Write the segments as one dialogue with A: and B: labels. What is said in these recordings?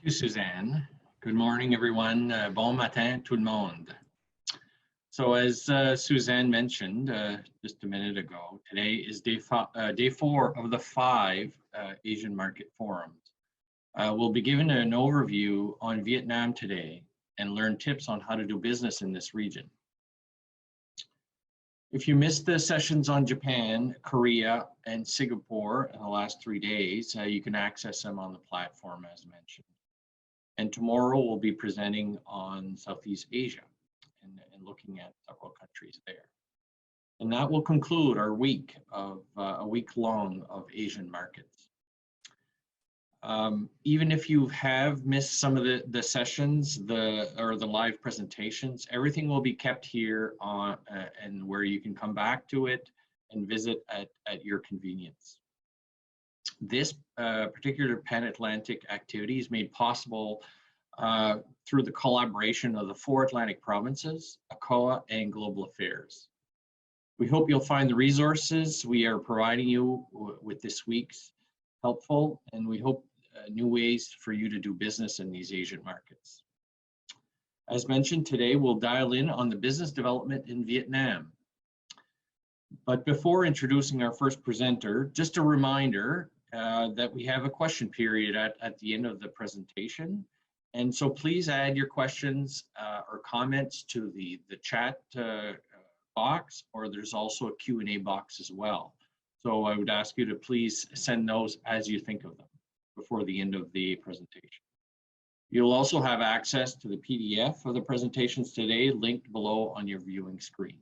A: You, Suzanne. Good morning, everyone. Bon matin, tout le monde. So as Suzanne mentioned just a minute ago, today is day 4 of the 5 Asian Market Forums. We'll be given an overview on Vietnam today and learn tips on how to do business in this region. If you missed the sessions on Japan, Korea, and Singapore in the last 3 days, you can access them on the platform as mentioned. And tomorrow we'll be presenting on Southeast Asia and looking at several countries there. And that will conclude our week of a week long of Asian markets. Even if you have missed some of the sessions, or the live presentations, everything will be kept here on and where you can come back to it and visit at your convenience. This particular Pan-Atlantic activity is made possible through the collaboration of the 4 Atlantic provinces, ACOA, and Global Affairs. We hope you'll find the resources we are providing you with this week's helpful, and we hope new ways for you to do business in these Asian markets. As mentioned, today we'll dial in on the business development in Vietnam. But before introducing our first presenter, just a reminder that we have a question period at the end of the presentation. And so please add your questions or comments to the chat box, or there's also a Q&A box as well. So I would ask you to please send those as you think of them before the end of the presentation. You'll also have access to the PDF of the presentations today linked below on your viewing screen.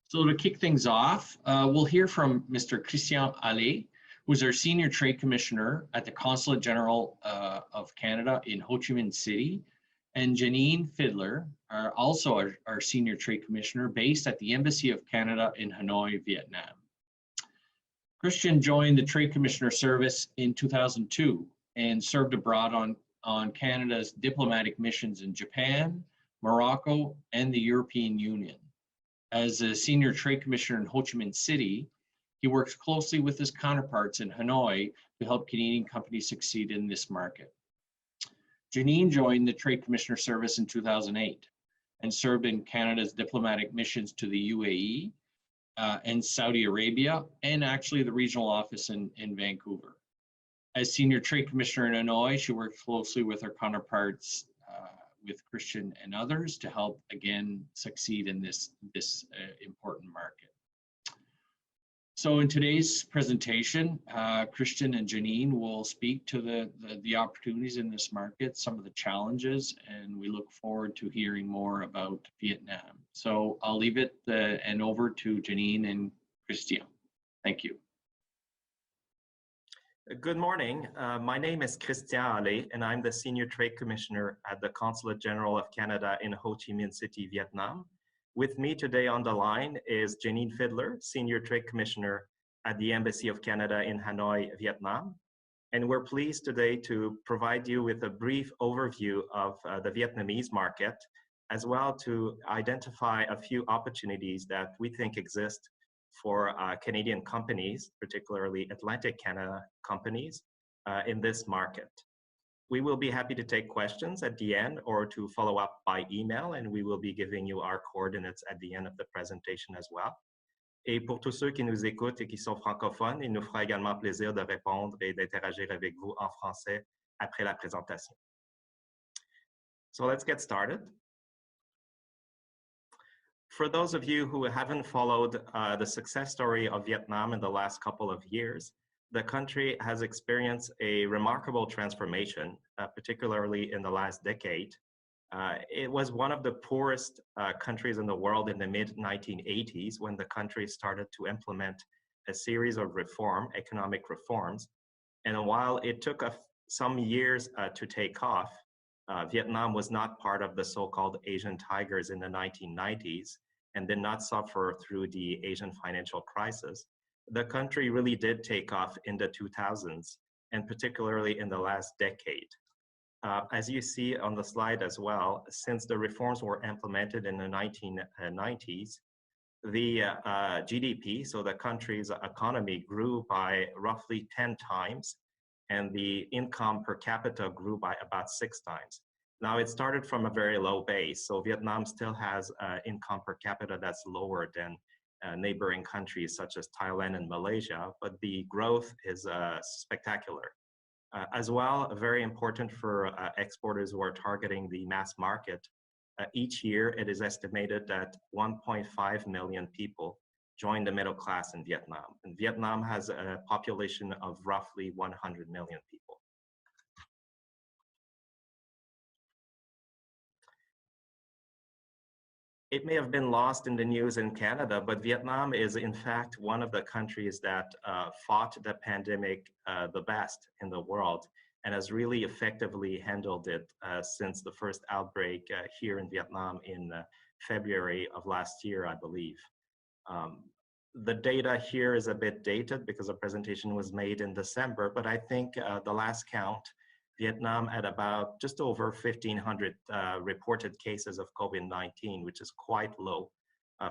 A: So to kick things off, we'll hear from Mr. Christian Allais, who's our Senior Trade Commissioner at the Consulate General of Canada in Ho Chi Minh City, and Janine Fiedler, also our Senior Trade Commissioner based at the Embassy of Canada in Hanoi, Vietnam. Christian joined the Trade Commissioner service in 2002 and served abroad on Canada's diplomatic missions in Japan, Morocco, and the European Union. As a Senior Trade Commissioner in Ho Chi Minh City, he works closely with his counterparts in Hanoi to help Canadian companies succeed in this market. Janine joined the Trade Commissioner service in 2008 and served in Canada's diplomatic missions to the UAE and Saudi Arabia, and actually the regional office in Vancouver. As Senior Trade Commissioner in Hanoi, she worked closely with her counterparts, with Christian and others, to help again succeed in this important market. So in today's presentation, Christian and Janine will speak to the opportunities in this market, some of the challenges, and we look forward to hearing more about Vietnam. So I'll leave it and over to Janine and Christian. Thank you.
B: Good morning. My name is Christian Allais, and I'm the Senior Trade Commissioner at the Consulate General of Canada in Ho Chi Minh City, Vietnam. With me today on the line is Janine Fiedler, Senior Trade Commissioner at the Embassy of Canada in Hanoi, Vietnam. And we're pleased today to provide you with a brief overview of the Vietnamese market, as well to identify a few opportunities that we think exist for Canadian companies, particularly Atlantic Canada companies, in this market. We will be happy to take questions at the end or to follow up by email, and we will be giving you our coordinates at the end of the presentation as well. Et pour tous ceux qui nous écoutent et qui sont francophones, il nous fera également plaisir de répondre et d'interagir avec vous en français après la présentation. So let's get started. For those of you who haven't followed the success story of Vietnam in the last couple of years, the country has experienced a remarkable transformation, particularly in the last decade. It was one of the poorest countries in the world in the mid-1980s when the country started to implement a series of economic reforms. And while it took some years to take off, Vietnam was not part of the so-called Asian tigers in the 1990s and did not suffer through the Asian financial crisis. The country really did take off in the 2000s, and particularly in the last decade. As you see on the slide as well, since the reforms were implemented in the 1990s, the GDP, so the country's economy, grew by roughly 10 times, and the income per capita grew by about 6 times. Now it started from a very low base, so Vietnam still has income per capita that's lower than neighboring countries such as Thailand and Malaysia, but the growth is spectacular. As well, very important for exporters who are targeting the mass market. Each year, it is estimated that 1.5 million people join the middle class in Vietnam. And Vietnam has a population of roughly 100 million people. It may have been lost in the news in Canada, but Vietnam is in fact one of the countries that fought the pandemic the best in the world and has really effectively handled it since the first outbreak here in Vietnam in February of last year, I believe. The data here is a bit dated because the presentation was made in December, but I think the last count, Vietnam had about just over 1,500 reported cases of COVID-19, which is quite low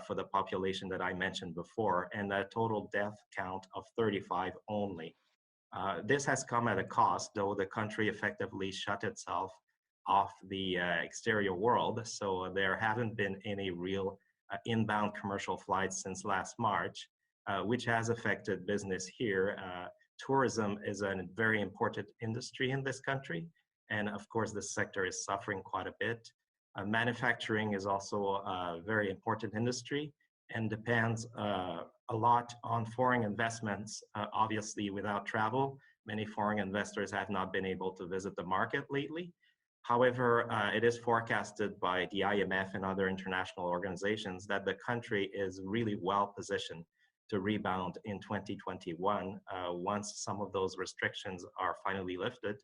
B: for the population that I mentioned before, and a total death count of 35 only. This has come at a cost, though the country effectively shut itself off the exterior world, so there haven't been any real inbound commercial flights since last March, which has affected business here. Tourism is a very important industry in this country, and of course this sector is suffering quite a bit. Manufacturing is also a very important industry and depends a lot on foreign investments. Obviously, without travel, many foreign investors have not been able to visit the market lately. However, it is forecasted by the IMF and other international organizations that the country is really well positioned to rebound in 2021 once some of those restrictions are finally lifted.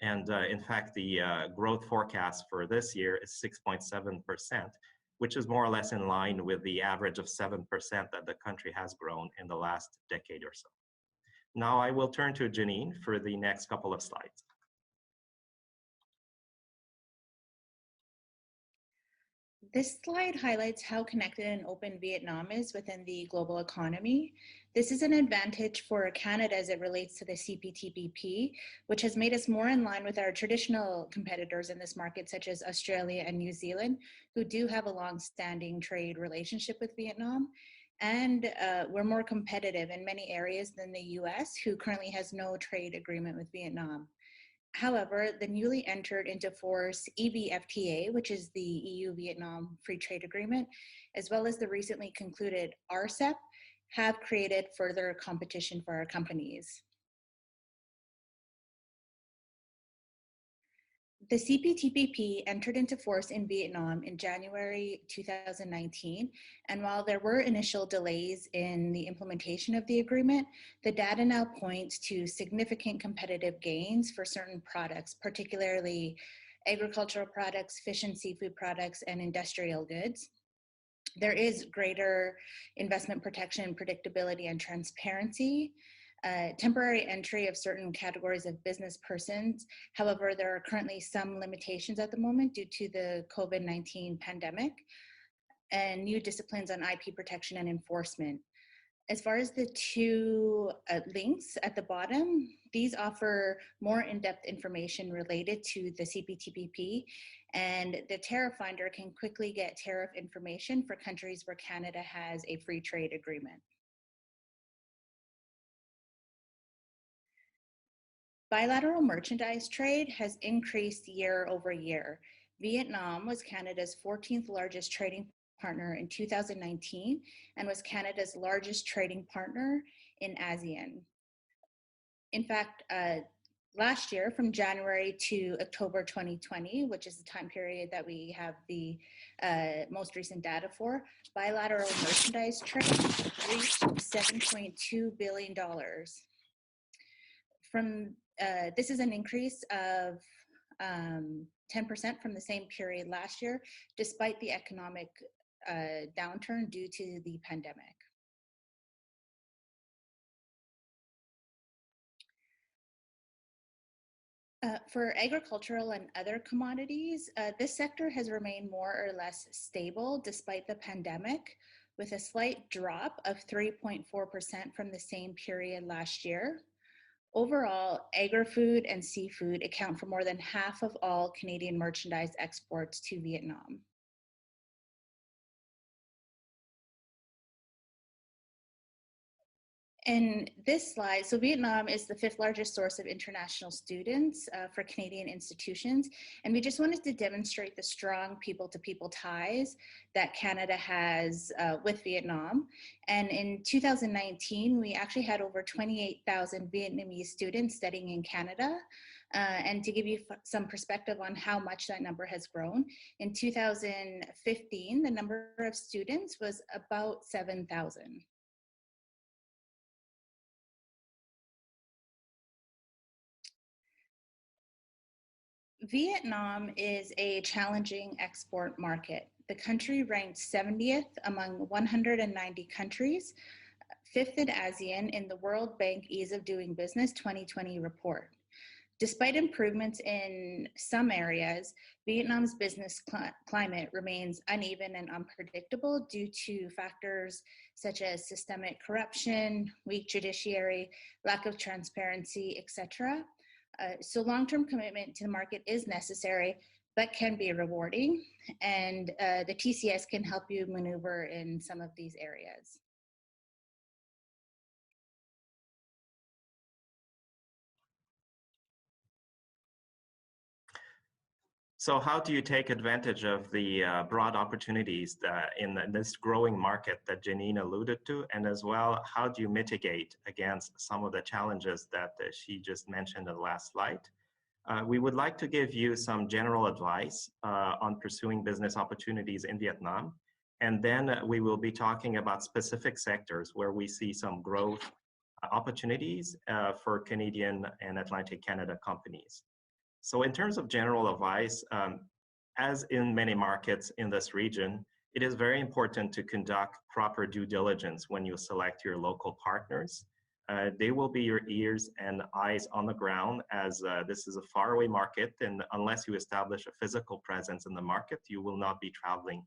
B: And in fact, the growth forecast for this year is 6.7%, which is more or less in line with the average of 7% that the country has grown in the last decade or so. Now I will turn to Janine for the next couple of slides.
C: This slide highlights how connected and open Vietnam is within the global economy. This is an advantage for Canada as it relates to the CPTPP, which has made us more in line with our traditional competitors in this market, such as Australia and New Zealand, who do have a long-standing trade relationship with Vietnam. And we're more competitive in many areas than the US, who currently has no trade agreement with Vietnam. However, the newly entered into force EVFTA, which is the EU-Vietnam Free Trade Agreement, as well as the recently concluded RCEP, have created further competition for our companies. The CPTPP entered into force in Vietnam in January 2019, and while there were initial delays in the implementation of the agreement, the data now points to significant competitive gains for certain products, particularly agricultural products, fish and seafood products, and industrial goods. There is greater investment protection, predictability, and transparency. Temporary entry of certain categories of business persons. However, there are currently some limitations at the moment due to the COVID-19 pandemic and new disciplines on IP protection and enforcement. As far as the two links at the bottom, these offer more in-depth information related to the CPTPP, and the tariff finder can quickly get tariff information for countries where Canada has a free trade agreement. Bilateral merchandise trade has increased year over year. Vietnam was Canada's 14th largest trading partner in 2019 and was Canada's largest trading partner in ASEAN. In fact, last year, from January to October 2020, which is the time period that we have the most recent data for, bilateral merchandise trade reached $7.2 billion. This is an increase of 10% from the same period last year, despite the economic downturn due to the pandemic. For agricultural and other commodities, this sector has remained more or less stable despite the pandemic, with a slight drop of 3.4% from the same period last year. Overall, agri-food and seafood account for more than half of all Canadian merchandise exports to Vietnam. In this slide, so Vietnam is the 5th largest source of international students for Canadian institutions. And we just wanted to demonstrate the strong people-to-people ties that Canada has with Vietnam. And in 2019, we actually had over 28,000 Vietnamese students studying in Canada. And to give you some perspective on how much that number has grown, in 2015, the number of students was about 7,000. Vietnam is a challenging export market. The country ranked 70th among 190 countries, 5th in ASEAN in the World Bank Ease of Doing Business 2020 report. Despite improvements in some areas, Vietnam's business climate remains uneven and unpredictable due to factors such as systemic corruption, weak judiciary, lack of transparency, etc. So long-term commitment to the market is necessary, but can be rewarding. And the TCS can help you maneuver in some of these areas.
B: So how do you take advantage of the broad opportunities that in this growing market that Janine alluded to? And as well, how do you mitigate against some of the challenges that she just mentioned in the last slide? We would like to give you some general advice on pursuing business opportunities in Vietnam. And then we will be talking about specific sectors where we see some growth opportunities for Canadian and Atlantic Canada companies. So in terms of general advice, as in many markets in this region, it is very important to conduct proper due diligence when you select your local partners. They will be your ears and eyes on the ground, as this is a faraway market, and unless you establish a physical presence in the market, you will not be traveling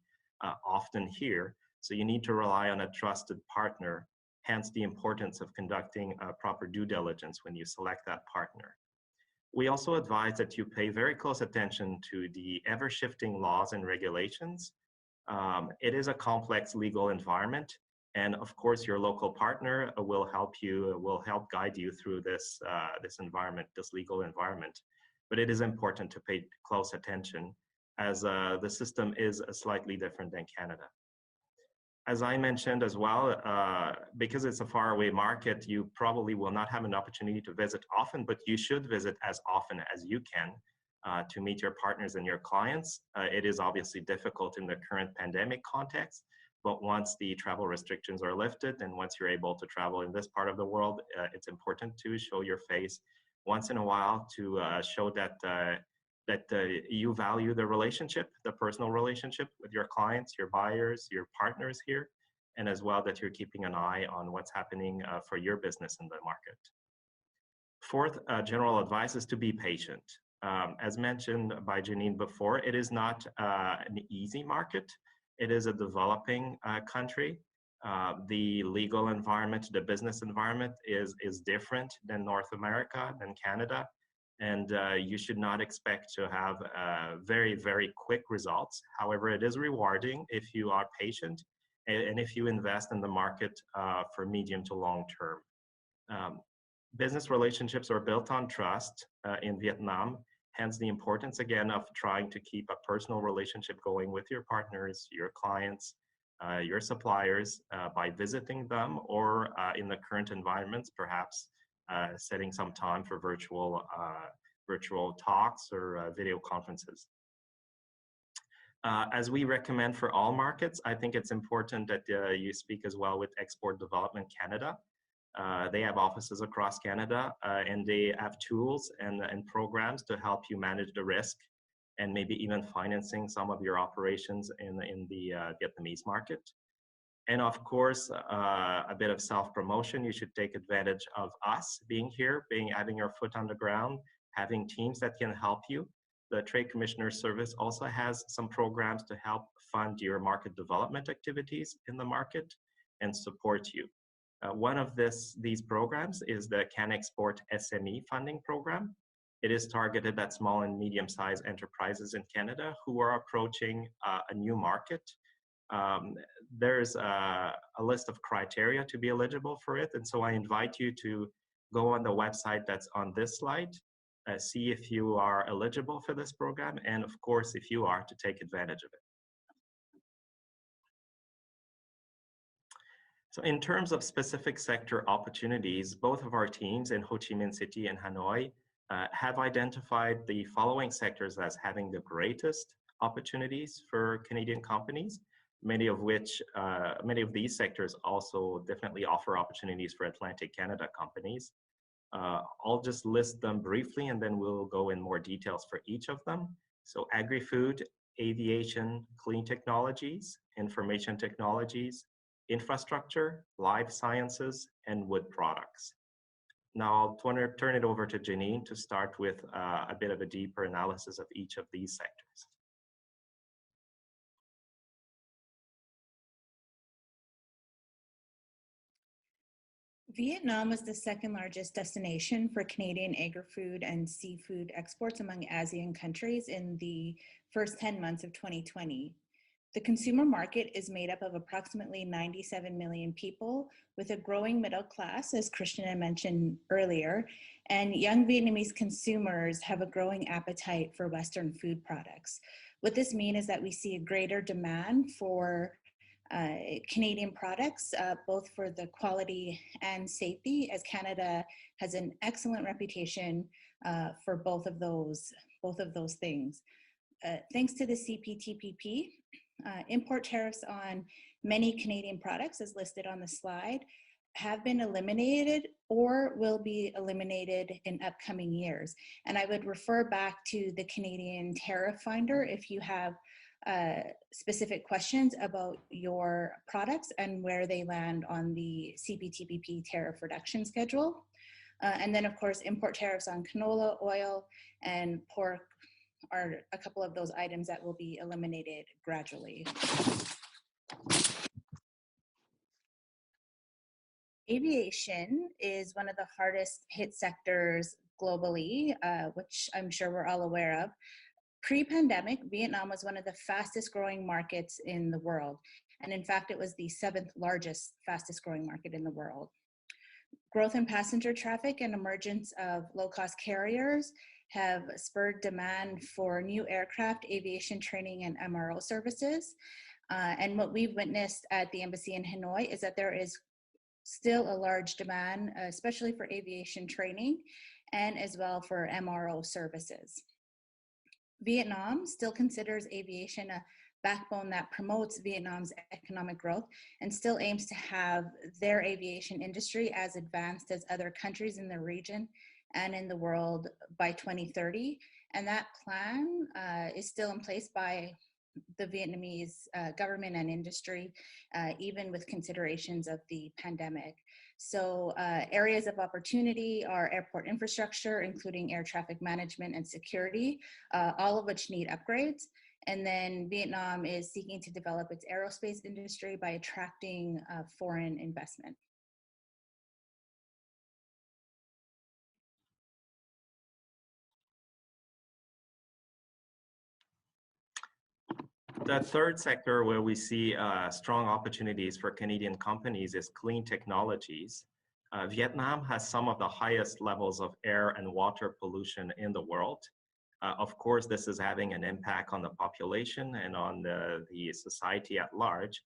B: often here. So you need to rely on a trusted partner, hence the importance of conducting proper due diligence when you select that partner. We also advise that you pay very close attention to the ever-shifting laws and regulations. It is a complex legal environment, and of course, your local partner will help guide you through this environment, this legal environment. But it is important to pay close attention, as the system is slightly different than Canada. As I mentioned as well, because it's a faraway market, you probably will not have an opportunity to visit often, but you should visit as often as you can to meet your partners and your clients. It is obviously difficult in the current pandemic context, but once the travel restrictions are lifted and once you're able to travel in this part of the world, it's important to show your face once in a while to show that you value the relationship, the personal relationship with your clients, your buyers, your partners here, and as well that you're keeping an eye on what's happening for your business in the market. Fourth general advice is to be patient. As mentioned by Janine before, it is not an easy market. It is a developing country. The legal environment, the business environment is different than North America, than Canada. And you should not expect to have very, very quick results. However, it is rewarding if you are patient and if you invest in the market for medium to long term. Business relationships are built on trust in Vietnam, hence the importance again of trying to keep a personal relationship going with your partners, your clients, your suppliers by visiting them, or in the current environments, perhaps setting some time for virtual talks or video conferences. As we recommend for all markets, I think it's important that you speak as well with Export Development Canada. They have offices across Canada and they have tools and programs to help you manage the risk and maybe even financing some of your operations in the Vietnamese market. And of course, a bit of self-promotion. You should take advantage of us being here, having your foot on the ground, having teams that can help you. The Trade Commissioner Service also has some programs to help fund your market development activities in the market and support you. One of these programs is the Can Export SME funding program. It is targeted at small and medium-sized enterprises in Canada who are approaching a new market. There's a list of criteria to be eligible for it, and so I invite you to go on the website that's on this slide, see if you are eligible for this program, and of course, if you are, to take advantage of it. So in terms of specific sector opportunities, both of our teams in Ho Chi Minh City and Hanoi have identified the following sectors as having the greatest opportunities for Canadian companies, many of these sectors also definitely offer opportunities for Atlantic Canada companies. I'll just list them briefly and then we'll go in more details for each of them. So agri-food, aviation, clean technologies, information technologies, infrastructure, life sciences, and wood products. Now I'll turn it over to Janine to start with a bit of a deeper analysis of each of these sectors.
C: Vietnam was the second largest destination for Canadian agri-food and seafood exports among ASEAN countries in the first 10 months of 2020. The consumer market is made up of approximately 97 million people with a growing middle class, as Christian had mentioned earlier, and young Vietnamese consumers have a growing appetite for Western food products. What this means is that we see a greater demand for Canadian products, both for the quality and safety, as Canada has an excellent reputation for both of those things. Thanks to the CPTPP, import tariffs on many Canadian products, as listed on the slide, have been eliminated or will be eliminated in upcoming years. And I would refer back to the Canadian Tariff Finder if you have specific questions about your products and where they land on the CPTPP tariff reduction schedule. And then of course, import tariffs on canola oil and pork are a couple of those items that will be eliminated gradually. Aviation is one of the hardest hit sectors globally, which I'm sure we're all aware of. Pre-pandemic, Vietnam was one of the fastest growing markets in the world. And in fact, it was the 7th largest, fastest growing market in the world. Growth in passenger traffic and emergence of low-cost carriers have spurred demand for new aircraft, aviation training, and MRO services. And what we've witnessed at the embassy in Hanoi is that there is still a large demand, especially for aviation training and as well for MRO services. Vietnam still considers aviation a backbone that promotes Vietnam's economic growth and still aims to have their aviation industry as advanced as other countries in the region and in the world by 2030. And that plan is still in place by the Vietnamese government and industry, even with considerations of the pandemic. So areas of opportunity are airport infrastructure, including air traffic management and security, all of which need upgrades. And then Vietnam is seeking to develop its aerospace industry by attracting foreign investment.
B: The third sector where we see strong opportunities for Canadian companies is clean technologies. Vietnam has some of the highest levels of air and water pollution in the world. Of course, this is having an impact on the population and on the society at large.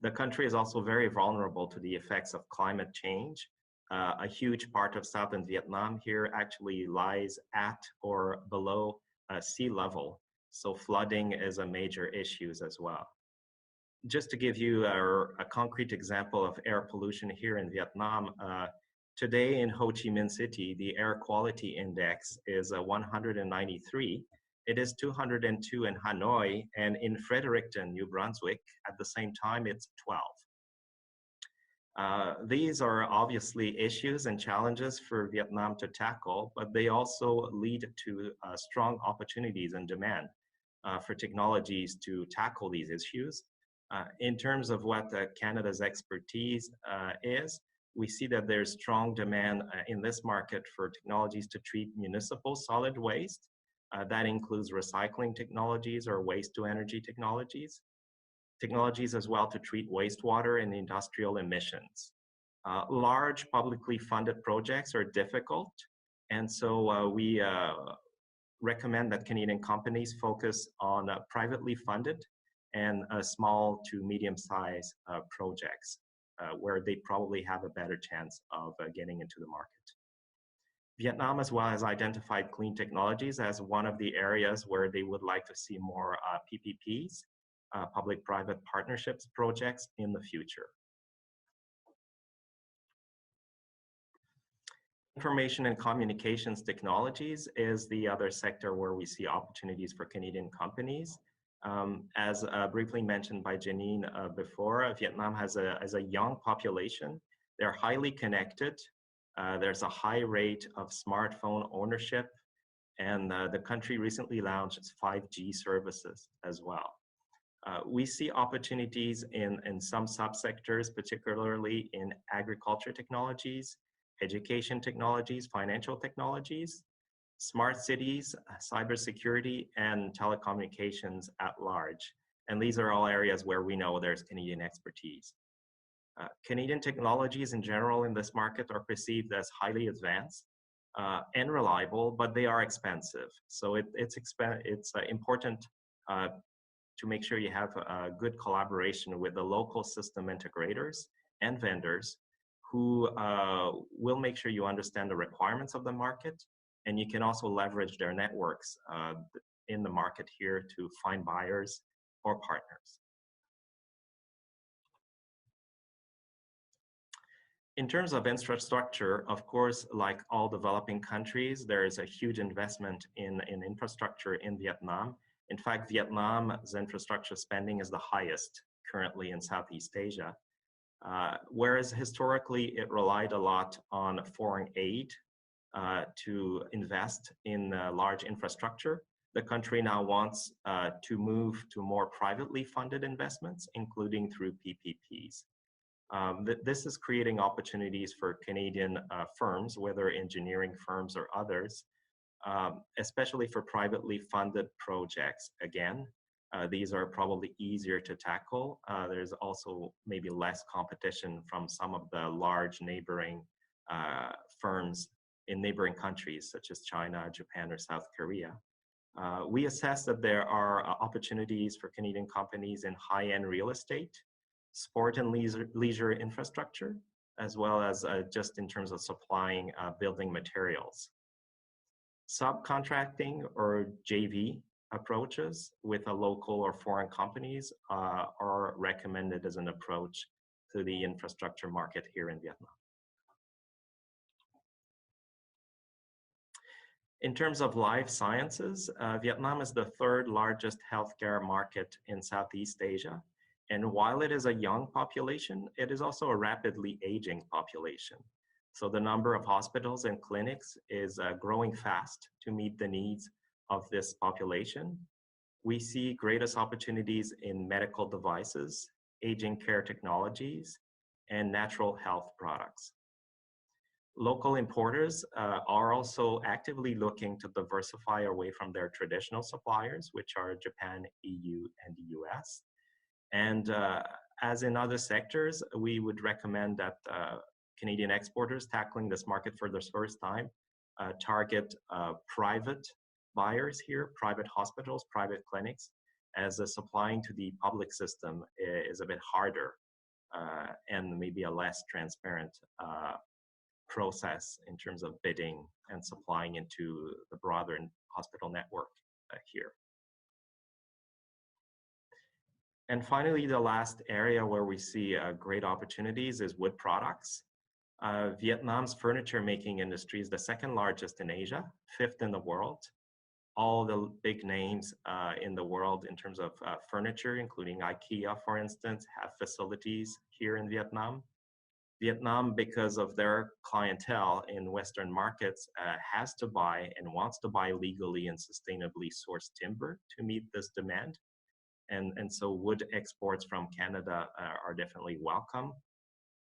B: The country is also very vulnerable to the effects of climate change. A huge part of southern Vietnam here actually lies at or below sea level. So flooding is a major issue as well. Just to give you a concrete example of air pollution here in Vietnam, today in Ho Chi Minh City, the air quality index is 193. It is 202 in Hanoi, and in Fredericton, New Brunswick, at the same time, it's 12. These are obviously issues and challenges for Vietnam to tackle, but they also lead to strong opportunities and demand for technologies to tackle these issues. In terms of what Canada's expertise is, We see that there's strong demand in this market for technologies to treat municipal solid waste. That includes recycling technologies or waste to energy technologies. Technologies as well to treat wastewater and industrial emissions. Large publicly funded projects are difficult, and so we recommend that Canadian companies focus on privately funded and small to medium-sized projects where they probably have a better chance of getting into the market. Vietnam as well has identified clean technologies as one of the areas where they would like to see more PPPs, public-private partnerships projects in the future. Information and communications technologies is the other sector where we see opportunities for Canadian companies. As briefly mentioned by Janine before, Vietnam has a young population. They're highly connected. There's a high rate of smartphone ownership, and the country recently launched its 5G services as well. We see opportunities in some subsectors, particularly in agriculture technologies, education technologies, financial technologies, smart cities, cybersecurity, and telecommunications at large. And these are all areas where we know there's Canadian expertise. Canadian technologies in general in this market are perceived as highly advanced and reliable, but they are expensive. So it's important to make sure you have a good collaboration with the local system integrators and vendors who will make sure you understand the requirements of the market, and you can also leverage their networks in the market here to find buyers or partners. In terms of infrastructure, of course, like all developing countries, there is a huge investment in infrastructure in Vietnam. In fact, Vietnam's infrastructure spending is the highest currently in Southeast Asia. Whereas historically it relied a lot on foreign aid to invest in large infrastructure, the country now wants to move to more privately funded investments, including through PPPs. This is creating opportunities for Canadian firms, whether engineering firms or others, especially for privately funded projects. Again, these are probably easier to tackle. There's also maybe less competition from some of the large neighboring firms in neighboring countries such as China, Japan, or South Korea. We assess that there are opportunities for Canadian companies in high-end real estate, sport and leisure infrastructure, as well as just in terms of supplying building materials. Subcontracting or JV approaches with a local or foreign companies are recommended as an approach to the infrastructure market here in Vietnam. In terms of life sciences, Vietnam is the third largest healthcare market in Southeast Asia. And while it is a young population, it is also a rapidly aging population. So the number of hospitals and clinics is growing fast to meet the needs of this population. We see greatest opportunities in medical devices, aging care technologies, and natural health products. Local importers are also actively looking to diversify away from their traditional suppliers, which are Japan, EU, and the US. And as in other sectors, we would recommend that Canadian exporters tackling this market for the first time target private buyers here, private hospitals, private clinics, as supplying to the public system is a bit harder and maybe a less transparent process in terms of bidding and supplying into the broader hospital network here. And finally, the last area where we see great opportunities is wood products. Vietnam's furniture making industry is the second largest in Asia, fifth in the world. All the big names in the world in terms of furniture, including IKEA, for instance, have facilities here in Vietnam. Vietnam, because of their clientele in Western markets, has to buy and wants to buy legally and sustainably sourced timber to meet this demand. And so wood exports from Canada are definitely welcome.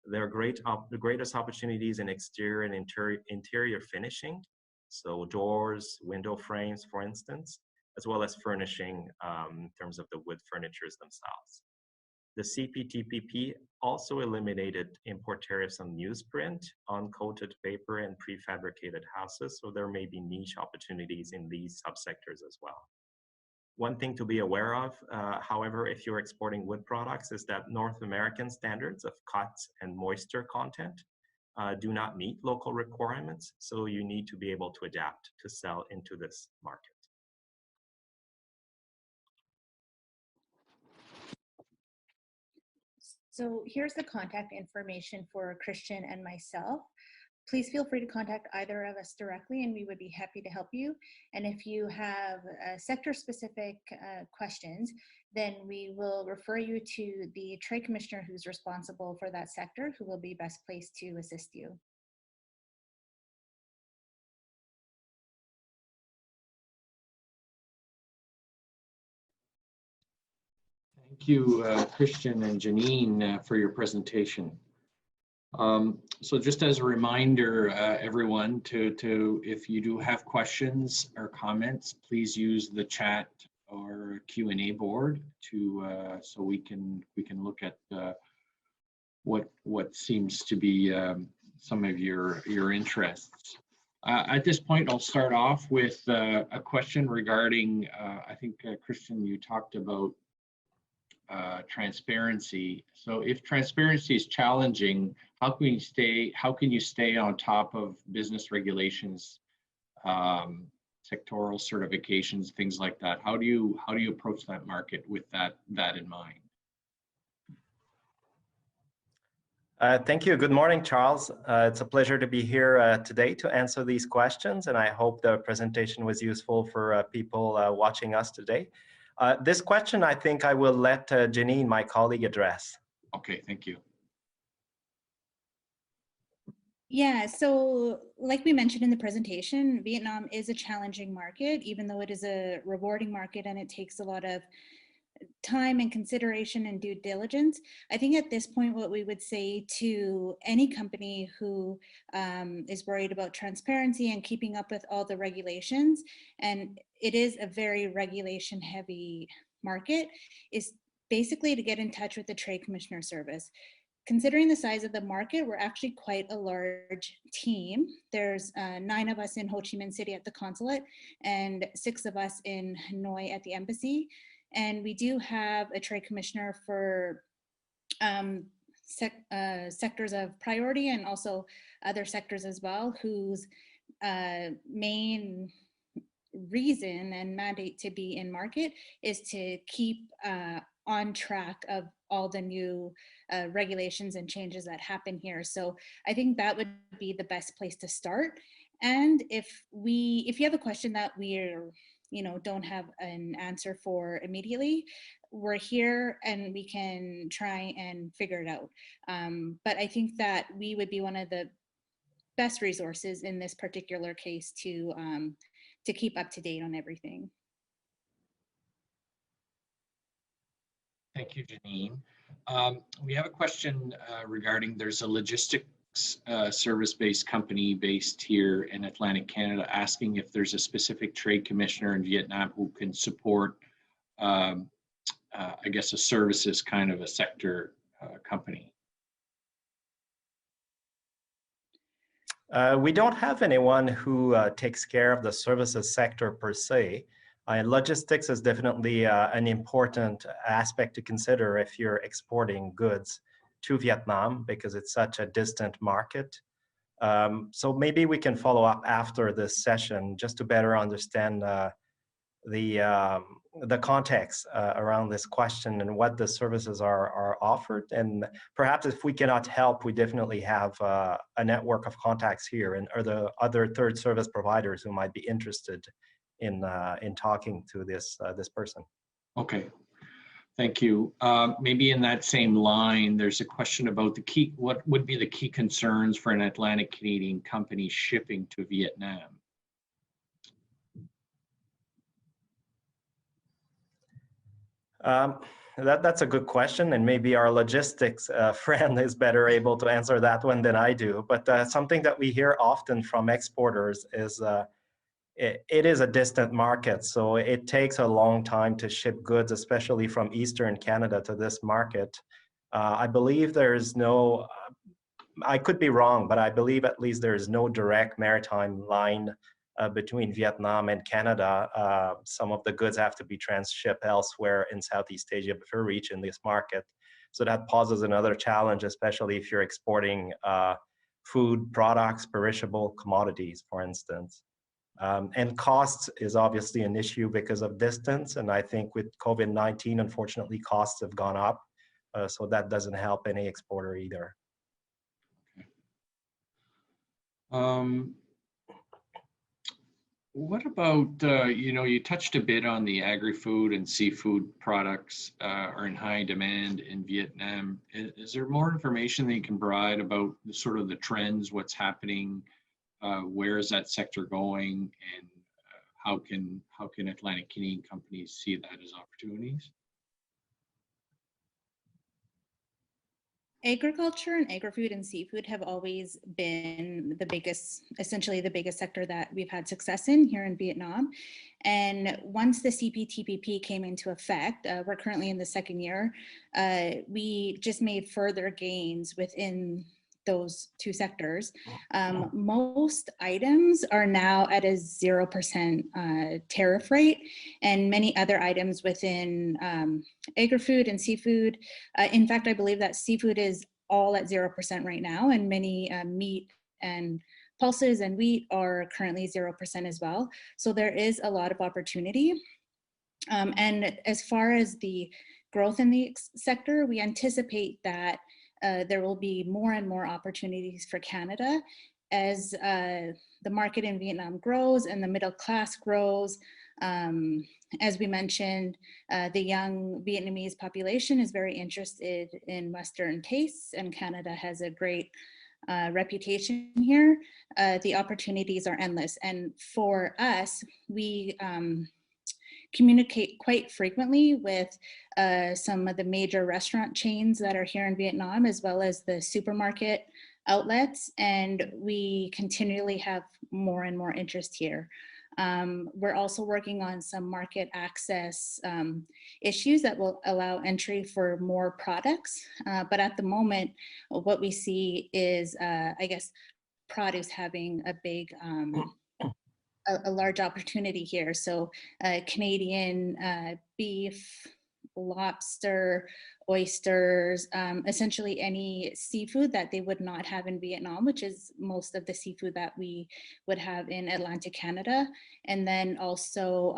B: There are the greatest opportunities in exterior and interior finishing, so doors, window frames, for instance, as well as furnishing in terms of the wood furnitures themselves. The CPTPP also eliminated import tariffs on newsprint, uncoated paper, and prefabricated houses, so there may be niche opportunities in these subsectors as well. One thing to be aware of, however, if you're exporting wood products, is that North American standards of cut and moisture content do not meet local requirements, so you need to be able to adapt to sell into this market.
C: So here's the contact information for Christian and myself. Please feel free to contact either of us directly and we would be happy to help you. And if you have sector-specific questions, then we will refer you to the trade commissioner who's responsible for that sector, who will be best placed to assist you.
A: Thank you, Christian and Janine, for your presentation. So just as a reminder, everyone, if you do have questions or comments, please use the chat or Q&A board so we can look at what seems to be some of your interests. At this point, I'll start off with a question regarding, I think, Christian, you talked about transparency. So if transparency is challenging, how can you stay on top of business regulations, sectoral certifications, things like that? How do you approach that market with that in mind?
B: Thank you. Good morning, Charles. It's a pleasure to be here today to answer these questions, and I hope the presentation was useful for people watching us today. This question, I think I will let Janine, my colleague, address.
A: Okay, thank you.
C: Yeah, so like we mentioned in the presentation, Vietnam is a challenging market, even though it is a rewarding market and it takes a lot of time and consideration and due diligence. I think at this point, what we would say to any company who is worried about transparency and keeping up with all the regulations, and it is a very regulation heavy market, is basically to get in touch with the Trade Commissioner Service. Considering the size of the market, we're actually quite a large team. There's 9 of us in Ho Chi Minh City at the consulate and 6 of us in Hanoi at the embassy. And we do have a trade commissioner for sectors of priority and also other sectors as well, whose main reason and mandate to be in market is to keep on track of all the new regulations and changes that happen here. So I think that would be the best place to start. And if you have a question that we're don't have an answer for immediately, we're here and we can try and figure it out. But I think that we would be one of the best resources in this particular case to keep up to date on everything.
A: Thank you, Janine. We have a question regarding, there's a logistics service-based company based here in Atlantic Canada asking if there's a specific trade commissioner in Vietnam who can support, I guess, a services kind of a sector company.
B: We don't have anyone who takes care of the services sector per se. Logistics is definitely an important aspect to consider if you're exporting goods to Vietnam, because it's such a distant market. So maybe we can follow up after this session just to better understand the context around this question and what the services are offered. And perhaps if we cannot help, we definitely have a network of contacts here and or the other third service providers who might be interested in talking to this person.
A: Okay. Thank you. Maybe in that same line, there's a question about what would be the key concerns for an Atlantic Canadian company shipping to Vietnam?
B: That's a good question, and maybe our logistics friend is better able to answer that one than I do. But something that we hear often from exporters is it is a distant market, so it takes a long time to ship goods, especially from Eastern Canada to this market. I believe there is no, I could be wrong, but I believe at least there is no direct maritime line between Vietnam and Canada. Some of the goods have to be transshipped elsewhere in Southeast Asia before reaching this market. So that poses another challenge, especially if you're exporting food products, perishable commodities, for instance. And costs is obviously an issue because of distance. And I think with COVID-19, unfortunately, costs have gone up. So that doesn't help any exporter either.
A: What about, you touched a bit on the agri-food and seafood products are in high demand in Vietnam. Is there more information that you can provide about sort of the trends, what's happening, where is that sector going, and how can Atlantic Canadian companies see that as opportunities?
C: Agriculture and agri-food and seafood have always been essentially the biggest sector that we've had success in here in Vietnam. And once the CPTPP came into effect, we're currently in the second year, we just made further gains within those two sectors. Most items are now at a 0% tariff rate, and many other items within agri-food and seafood. In fact, I believe that seafood is all at 0% right now, and many meat and pulses and wheat are currently 0% as well. So there is a lot of opportunity. And as far as the growth in the sector, we anticipate that there will be more and more opportunities for Canada as the market in Vietnam grows and the middle class grows. As we mentioned, the young Vietnamese population is very interested in Western tastes, and Canada has a great reputation here. The opportunities are endless. And for us, we communicate quite frequently with some of the major restaurant chains that are here in Vietnam, as well as the supermarket outlets, and we continually have more and more interest here. We're also working on some market access issues that will allow entry for more products. But at the moment, what we see is, I guess, produce having a big, a large opportunity here. So Canadian beef, lobster, oysters, essentially any seafood that they would not have in Vietnam, which is most of the seafood that we would have in Atlantic Canada. And then also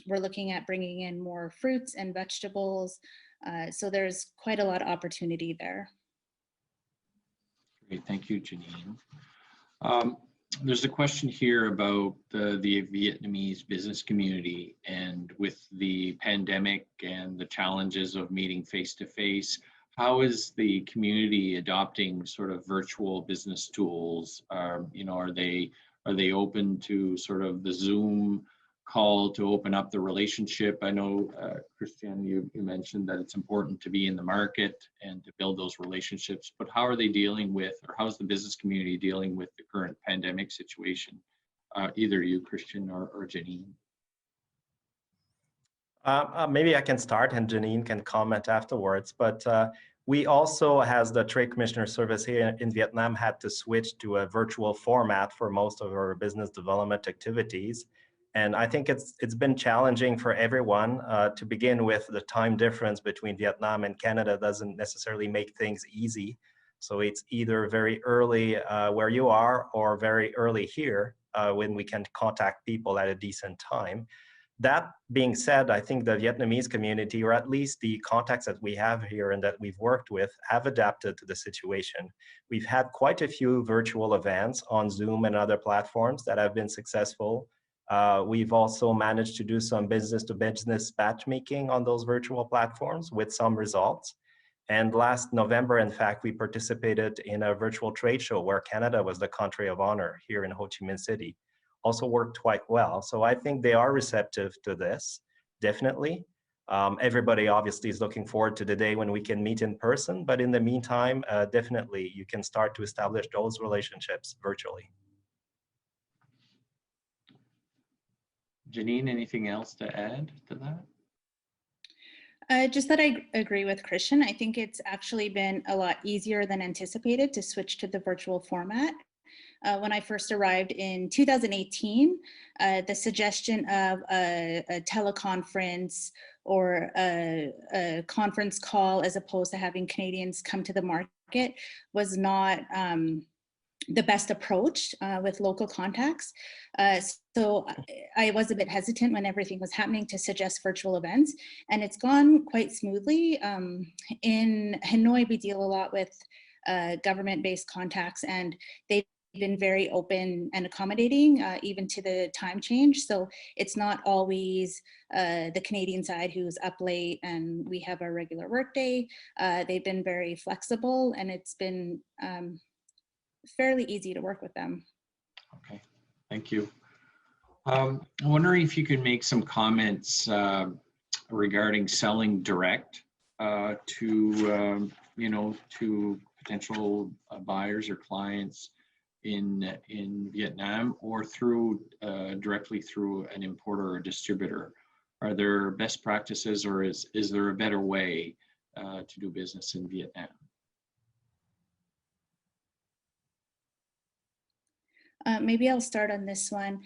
C: we're looking at bringing in more fruits and vegetables. So there's quite a lot of opportunity there.
A: Great, thank you, Janine. There's a question here about the Vietnamese business community, and with the pandemic and the challenges of meeting face-to-face, how is the community adopting sort of virtual business tools? Are they open to sort of the Zoom call to open up the relationship? I know, Christian, you mentioned that it's important to be in the market and to build those relationships, but how are they dealing with, or how's the business community dealing with the current pandemic situation? Either you, Christian, or Janine.
B: Maybe I can start and Janine can comment afterwards, but we also, as the Trade Commissioner Service here in Vietnam, had to switch to a virtual format for most of our business development activities. And I think it's been challenging for everyone. To begin with, the time difference between Vietnam and Canada doesn't necessarily make things easy. So it's either very early where you are or very early here when we can contact people at a decent time. That being said, I think the Vietnamese community, or at least the contacts that we have here and that we've worked with, have adapted to the situation. We've had quite a few virtual events on Zoom and other platforms that have been successful. We've also managed to do some business-to-business matchmaking on those virtual platforms with some results. And last November, in fact, we participated in a virtual trade show where Canada was the country of honor here in Ho Chi Minh City. Also worked quite well. So I think they are receptive to this, definitely. Everybody obviously is looking forward to the day when we can meet in person, but in the meantime, definitely you can start to establish those relationships virtually.
A: Janine, anything else to add to that?
C: Just that I agree with Christian. I think it's actually been a lot easier than anticipated to switch to the virtual format. When I first arrived in 2018, the suggestion of a teleconference or a conference call as opposed to having Canadians come to the market was not the best approach with local contacts. So I was a bit hesitant when everything was happening to suggest virtual events, and it's gone quite smoothly. In Hanoi, we deal a lot with government-based contacts, and they've been very open and accommodating, even to the time change. So it's not always the Canadian side who's up late and we have our regular workday. They've been very flexible, and it's been fairly easy to work with them.
A: Okay, thank you. I'm wondering if you could make some comments regarding selling direct to to potential buyers or clients in Vietnam, or through directly through an importer or distributor. Are there best practices, or is there a better way to do business in Vietnam?
C: Maybe I'll start on this one.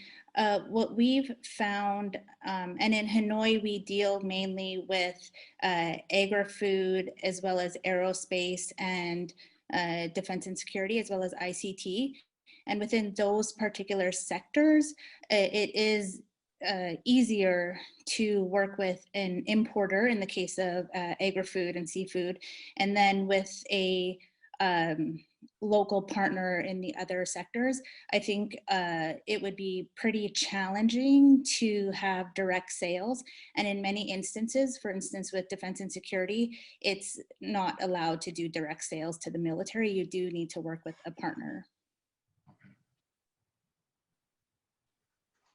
C: What we've found, and in Hanoi, we deal mainly with agri-food as well as aerospace and defense and security, as well as ICT. And within those particular sectors, it is easier to work with an importer in the case of agri-food and seafood, and then with a local partner in the other sectors. I think it would be pretty challenging to have direct sales. And in many instances, for instance, with defense and security, it's not allowed to do direct sales to the military. You do need to work with a partner.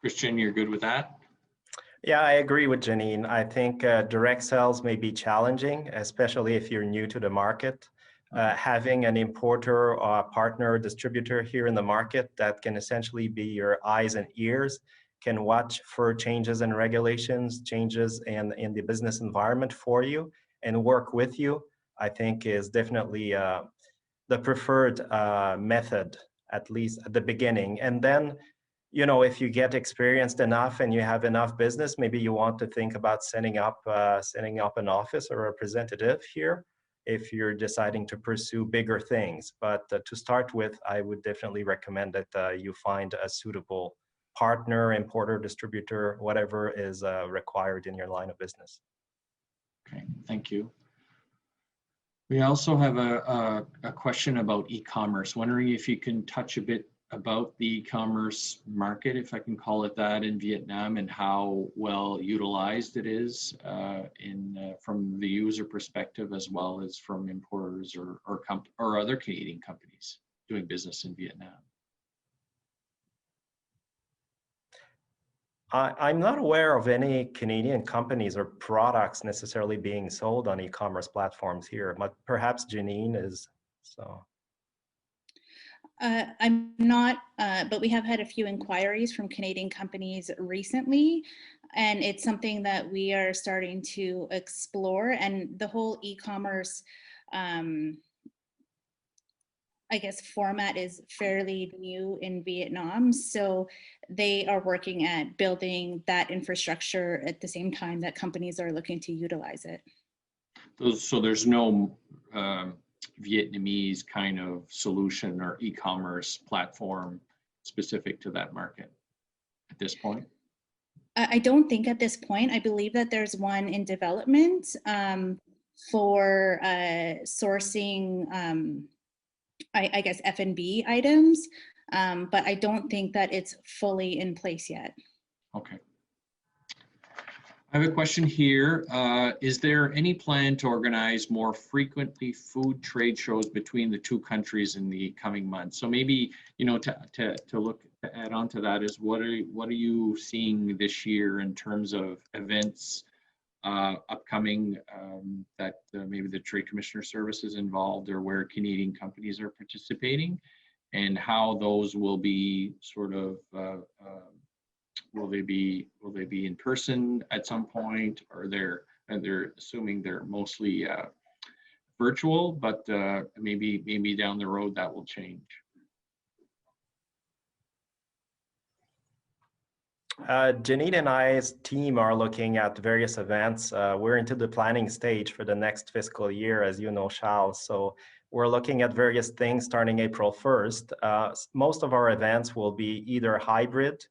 A: Christian, you're good with that?
B: Yeah, I agree with Janine. I think direct sales may be challenging, especially if you're new to the market. Having an importer or a partner distributor here in the market that can essentially be your eyes and ears, can watch for changes in regulations, changes in the business environment for you, and work with you, I think is definitely the preferred method, at least at the beginning. And then, you know, if you get experienced enough and you have enough business, maybe you want to think about setting up an office or a representative here if you're deciding to pursue bigger things. But to start with, I would definitely recommend that you find a suitable partner, importer, distributor, whatever is required in your line of business.
A: Okay, thank you. We also have a question about e-commerce. Wondering if you can touch a bit about the e-commerce market, if I can call it that, in Vietnam, and how well utilized it is from the user perspective, as well as from importers or other Canadian companies doing business in Vietnam.
B: I'm not aware of any Canadian companies or products necessarily being sold on e-commerce platforms here, but perhaps Janine is, so.
C: I'm not, but we have had a few inquiries from Canadian companies recently, and it's something that we are starting to explore. And the whole e-commerce, I guess, format is fairly new in Vietnam. So they are working at building that infrastructure at the same time that companies are looking to utilize it.
A: So there's no Vietnamese kind of solution or e-commerce platform specific to that market at this point?
C: I don't think at this point. I believe that there's one in development for sourcing, I guess, F&B items, but I don't think that it's fully in place yet.
A: Okay. I have a question here. Is there any plan to organize more frequently food trade shows between the two countries in the coming months? So maybe, you know, to add on to that is what are you seeing this year in terms of events upcoming that maybe the Trade Commissioner Service is involved, or where Canadian companies are participating, and how those will be sort of will they be in person at some point, or they're assuming they're mostly virtual, but maybe down the road that will change.
B: Janine and I's team are looking at various events. We're into the planning stage for the next fiscal year, as you know, Charles. So we're looking at various things starting April 1st. Most of our events will be either hybrid,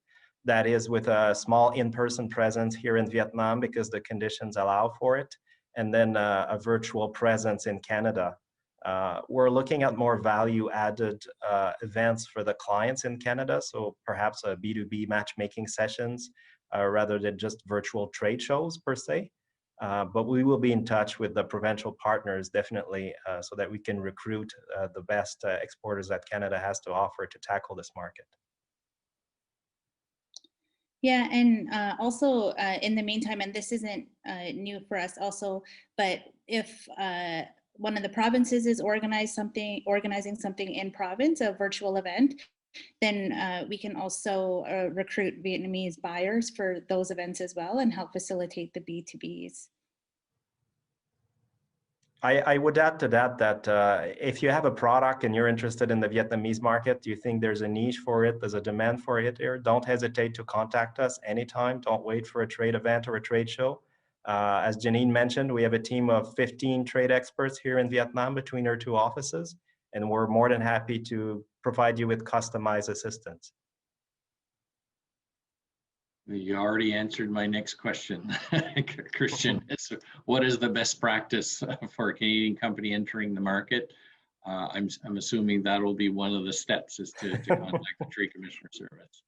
B: that is with a small in-person presence here in Vietnam because the conditions allow for it, and then a virtual presence in Canada. We're looking at more value-added events for the clients in Canada, so perhaps a B2B matchmaking sessions rather than just virtual trade shows per se. But we will be in touch with the provincial partners definitely so that we can recruit the best exporters that Canada has to offer to tackle this market.
C: Yeah, and also in the meantime, and this isn't new for us also, but if one of the provinces is organizing something in province, a virtual event, then we can also recruit Vietnamese buyers for those events as well and help facilitate the B2Bs.
B: I would add to that if you have a product and you're interested in the Vietnamese market, do you think there's a niche for it, there's a demand for it here, don't hesitate to contact us anytime. Don't wait for a trade event or a trade show. As Janine mentioned, we have a team of 15 trade experts here in Vietnam between our two offices, and we're more than happy to provide you with customized assistance.
A: You already answered my next question, Christian. What is the best practice for a Canadian company entering the market? I'm assuming that will be one of the steps, is to contact the Trade Commissioner Service.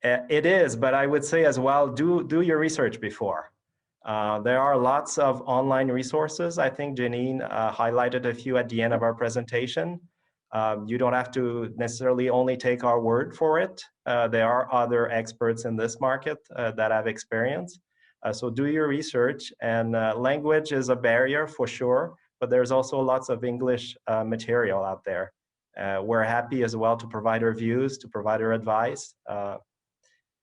B: It is, but I would say as well, do your research before. There are lots of online resources. I think Janine highlighted a few at the end of our presentation. You don't have to necessarily only take our word for it. There are other experts in this market that have experience. So do your research, and language is a barrier for sure, but there's also lots of English material out there. We're happy as well to provide our views, to provide our advice.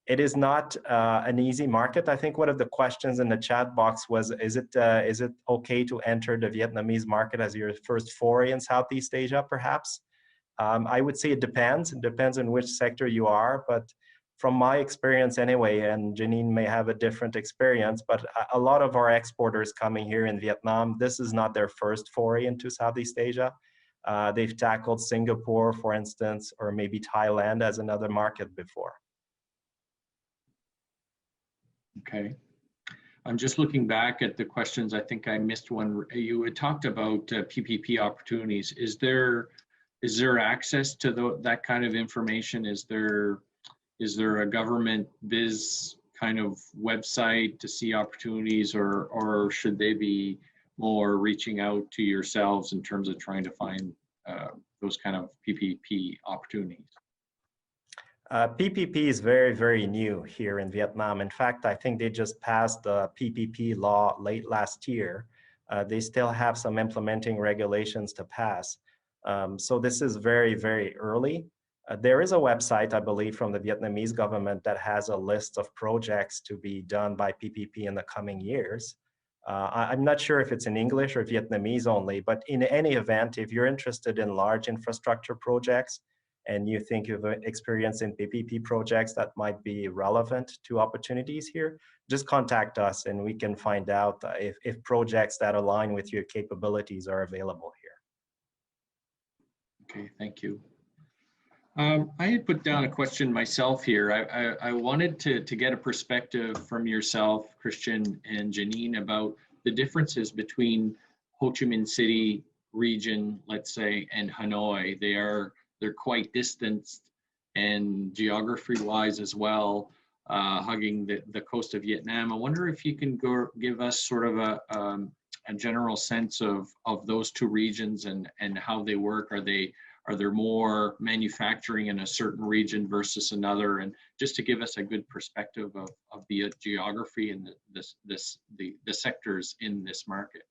B: It is not an easy market. I think one of the questions in the chat box was, is it okay to enter the Vietnamese market as your first foray in Southeast Asia, perhaps? I would say it depends. It depends on which sector you are, but from my experience anyway, and Janine may have a different experience, but a lot of our exporters coming here in Vietnam, this is not their first foray into Southeast Asia. They've tackled Singapore, for instance, or maybe Thailand as another market before. Okay.
A: I'm just looking back at the questions. I think I missed one. You had talked about PPP opportunities. Is there access to that kind of information? Is there a government biz kind of website to see opportunities, or should they be more reaching out to yourselves in terms of trying to find those kind of PPP opportunities?
B: PPP is very, very new here in Vietnam. In fact, I think they just passed the PPP law late last year. They still have some implementing regulations to pass. So this is very, very early. There is a website, I believe, from the Vietnamese government that has a list of projects to be done by PPP in the coming years. I'm not sure if it's in English or Vietnamese only, but in any event, if you're interested in large infrastructure projects, and you think you have experience in PPP projects that might be relevant to opportunities here, just contact us and we can find out if projects that align with your capabilities are available here.
A: Okay, thank you. I had put down a question myself here. I wanted to get a perspective from yourself, Christian and Janine, about the differences between Ho Chi Minh City region, let's say, and Hanoi. They're quite distanced, and geography-wise as well, hugging the coast of Vietnam. I wonder if you can give us sort of a general sense of those two regions and how they work. Are Are there more manufacturing in a certain region versus another? And just to give us a good perspective of the geography and the sectors in this market.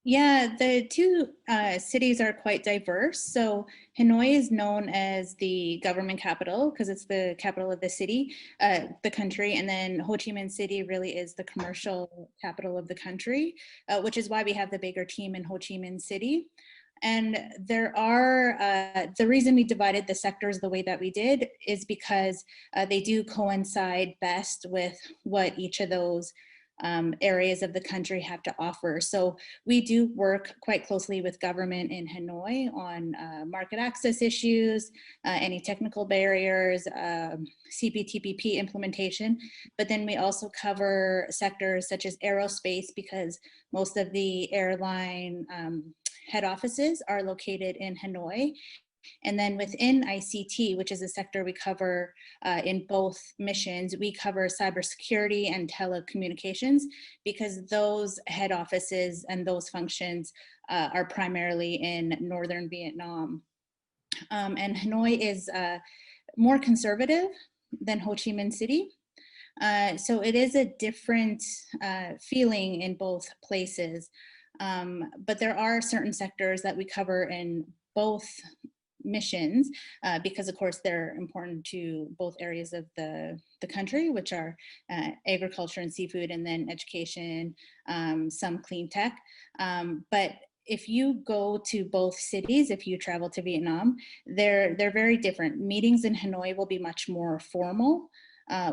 C: Yeah, the two cities are quite diverse. So Hanoi is known as the government capital because it's the capital of the city, the country. And then Ho Chi Minh City really is the commercial capital of the country, which is why we have the bigger team in Ho Chi Minh City. And there are, the reason we divided the sectors the way that we did is because they do coincide best with what each of those areas of the country have to offer. So we do work quite closely with government in Hanoi on market access issues, any technical barriers, CPTPP implementation, but then we also cover sectors such as aerospace because most of the airline head offices are located in Hanoi. And then within ICT, which is a sector we cover in both missions, we cover cybersecurity and telecommunications because those head offices and those functions are primarily in northern Vietnam. And Hanoi is more conservative than Ho Chi Minh City. So it is a different feeling in both places. But there are certain sectors that we cover in both missions because of course they're important to both areas of the country, which are agriculture and seafood, and then education, some clean tech. But if you go to both cities, if you travel to Vietnam, they're very different. Meetings in Hanoi will be much more formal,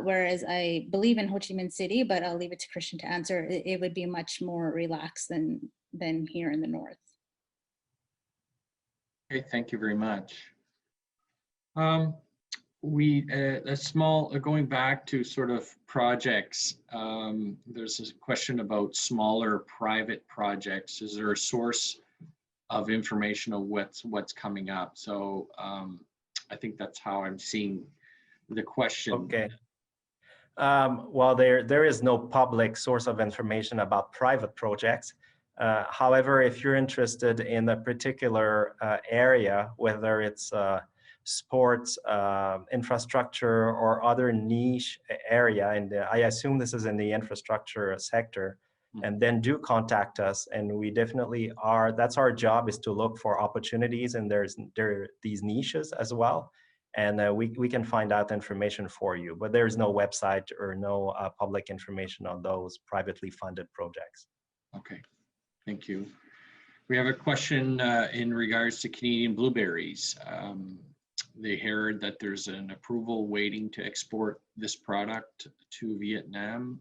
C: whereas I believe in Ho Chi Minh City, but I'll leave it to Christian to answer, it would be much more relaxed than here in the north.
A: Okay, thank you very much. A small, going back to sort of projects, there's a question about smaller private projects. Is there a source of information of what's coming up? So I think that's how I'm seeing the question.
B: Okay. Well, there is no public source of information about private projects. However, if you're interested in a particular area, whether it's sports, infrastructure, or other niche area, and I assume this is in the infrastructure sector, and then do contact us, and we definitely are. That's our job, is to look for opportunities, and there are these niches as well, and we can find out information for you. But there is no website or no public information on those privately funded projects.
A: Okay. Thank you. We have a question in regards to Canadian blueberries. They heard that there's an approval waiting to export this product to Vietnam.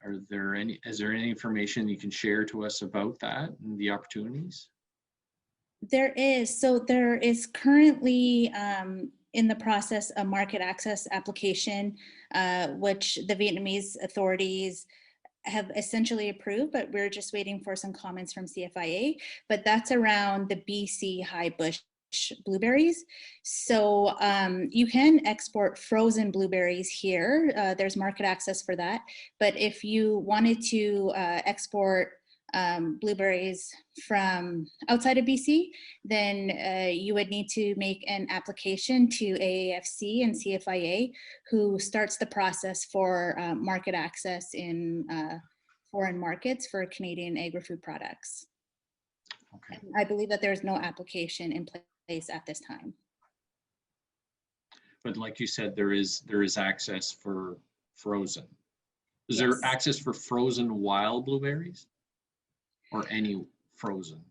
A: Is there any information you can share to us about that and the opportunities?
C: There is. So there is currently in the process a market access application, which the Vietnamese authorities have essentially approved, but we're just waiting for some comments from CFIA. But that's around the BC high bush blueberries. So you can export frozen blueberries here. There's market access for that. But if you wanted to export blueberries from outside of BC, then you would need to make an application to AAFC and CFIA, who starts the process for market access in foreign markets for Canadian agri-food products.
A: Okay.
C: And I believe that there is no application in place at this time.
A: But like you said, there is access for frozen. Is
C: Yes.
A: there access for frozen wild blueberries? Or any frozen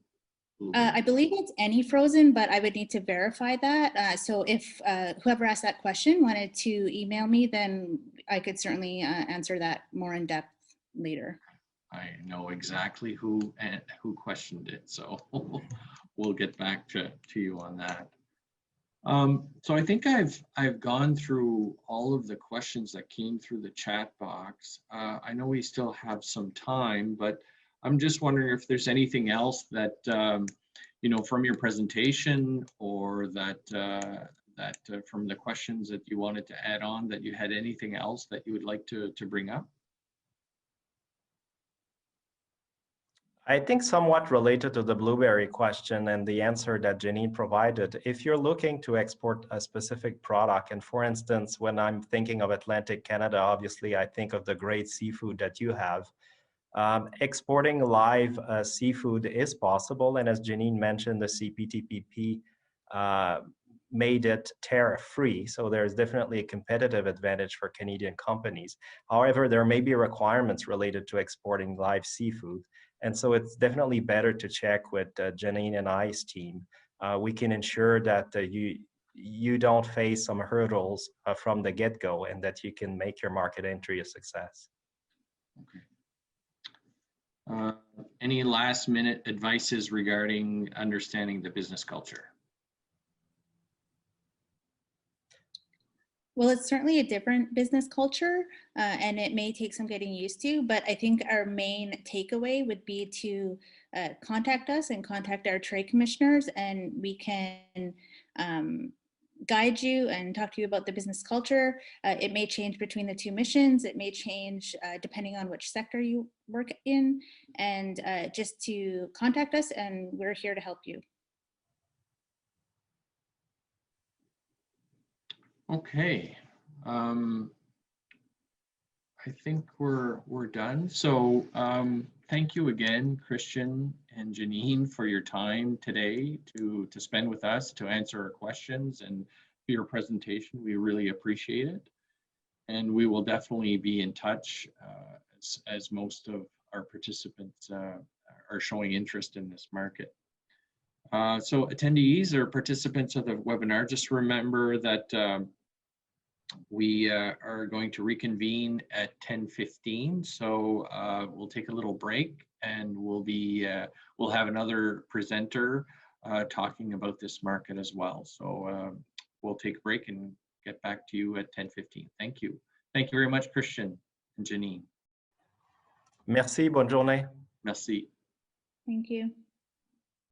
A: blueberries?
C: I believe it's any frozen, but I would need to verify that. So if whoever asked that question wanted to email me, then I could certainly answer that more in depth later.
A: I know exactly who questioned it, so we'll get back to you on that. So I think I've gone through all of the questions that came through the chat box. I know we still have some time, but I'm just wondering if there's anything else that, you know, from your presentation or that from the questions that you wanted to add on, that you had anything else that you would like to bring up?
B: I think somewhat related to the blueberry question and the answer that Janine provided, if you're looking to export a specific product, and for instance, when I'm thinking of Atlantic Canada, obviously I think of the great seafood that you have. Exporting live seafood is possible, and as Janine mentioned, the CPTPP made it tariff-free, so there's definitely a competitive advantage for Canadian companies. However, there may be requirements related to exporting live seafood, and so it's definitely better to check with Janine and I's team. We can ensure that you don't face some hurdles from the get-go, and that you can make your market entry a success.
A: Okay. Any last minute advices regarding understanding the business culture?
C: Well, it's certainly a different business culture, and it may take some getting used to, but I think our main takeaway would be to contact us and contact our trade commissioners, and we can guide you and talk to you about the business culture. It may change between the two missions. It may change depending on which sector you work in, and just to contact us, and we're here to help you.
A: Okay, I think we're done. So thank you again, Christian and Janine, for your time today to spend with us, to answer our questions, and for your presentation. We really appreciate it, and we will definitely be in touch as most of our participants are showing interest in this market. So attendees or participants of the webinar, just remember that we are going to reconvene at 10:15. So we'll take a little break, and we'll have another presenter talking about this market as well. So we'll take a break and get back to you at 10:15. Thank you. Thank you very much, Christian and Janine.
B: Merci, bonne journée.
A: Merci.
C: Thank you.